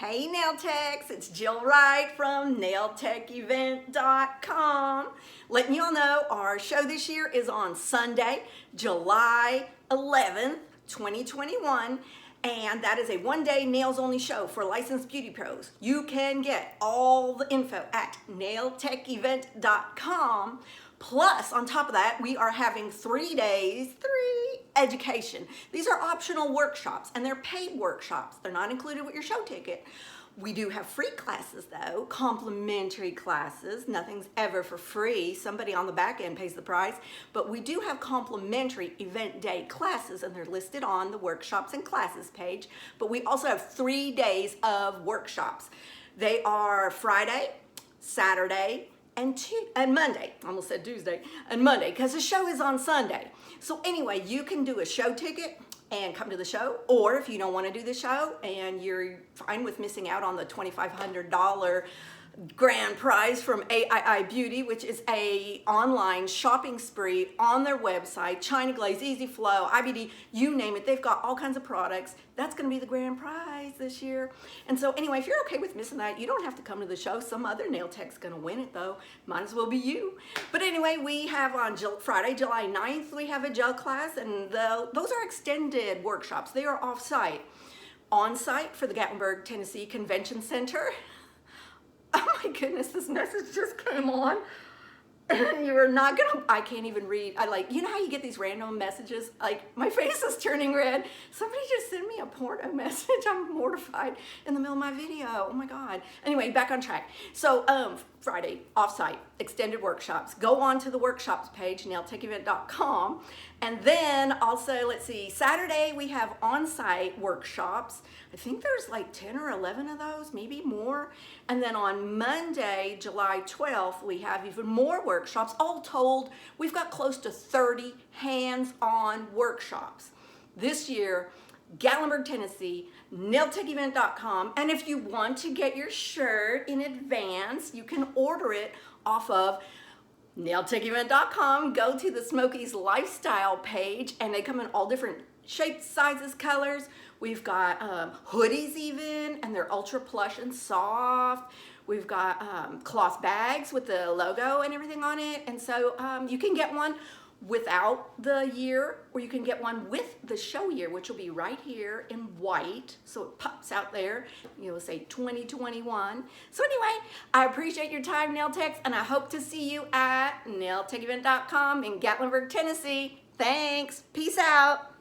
Hey Nail Techs, it's Jill Wright from nailtechevent.com. Letting you all know our show this year is on Sunday, July 11th, 2021. And that is a one-day nails-only show for licensed beauty pros. You can get all the info at nailtechevent.com. Plus, on top of that, we are having 3 days, education. These are optional workshops, and they're paid workshops. They're not included with your show ticket. We do have free classes, though, complimentary classes. Nothing's ever for free. Somebody on the back end pays the price. But we do have complimentary event day classes, and they're listed on the workshops and classes page. But we also have 3 days of workshops. They are Friday, Saturday, and Monday. I almost said Tuesday. And Monday, because the show is on Sunday. So anyway, you can do a show ticket and come to the show, or if you don't want to do the show and you're fine with missing out on the $2,500 grand prize from AII Beauty, which is a online shopping spree on their website, China Glaze, Easy Flow, IBD, you name it. They've got all kinds of products. That's going to be the grand prize this year. And so anyway, if you're okay with missing that, you don't have to come to the show. Some other nail tech's going to win it though. Might as well be you. But anyway, we have on Friday, July 9th, we have a gel class, and those are extended workshops. They are off-site. On-site for the Gatlinburg TN Convention Center. Oh my goodness, this message just came on. You are not gonna, I can't even read. You know how you get these random messages? Like, my face is turning red. Somebody just sent me a porno message. I'm mortified in the middle of my video. Oh my God. Anyway, back on track. So, Friday, offsite, extended workshops. Go on to the workshops page, nailtechevent.com. And then also, let's see, Saturday we have on-site workshops. I think there's like 10 or 11 of those, maybe more. And then on Monday, July 12th, we have even more workshops. All told, we've got close to 30 hands-on workshops. This year, Gatlinburg, Tennessee, nailtechevent.com. And if you want to get your shirt in advance, you can order it off of nailtechevent.com. Go to the Smokies lifestyle page, and they come in all different shapes, sizes, colors. We've got hoodies even, and they're ultra plush and soft. We've got cloth bags with the logo and everything on it. And so you can get one without the year, or you can get one with the show year, which will be right here in white. So it pops out there. You'll say 2021. So anyway, I appreciate your time, Nail Techs, and I hope to see you at nailtechevent.com in Gatlinburg, Tennessee. Thanks. Peace out.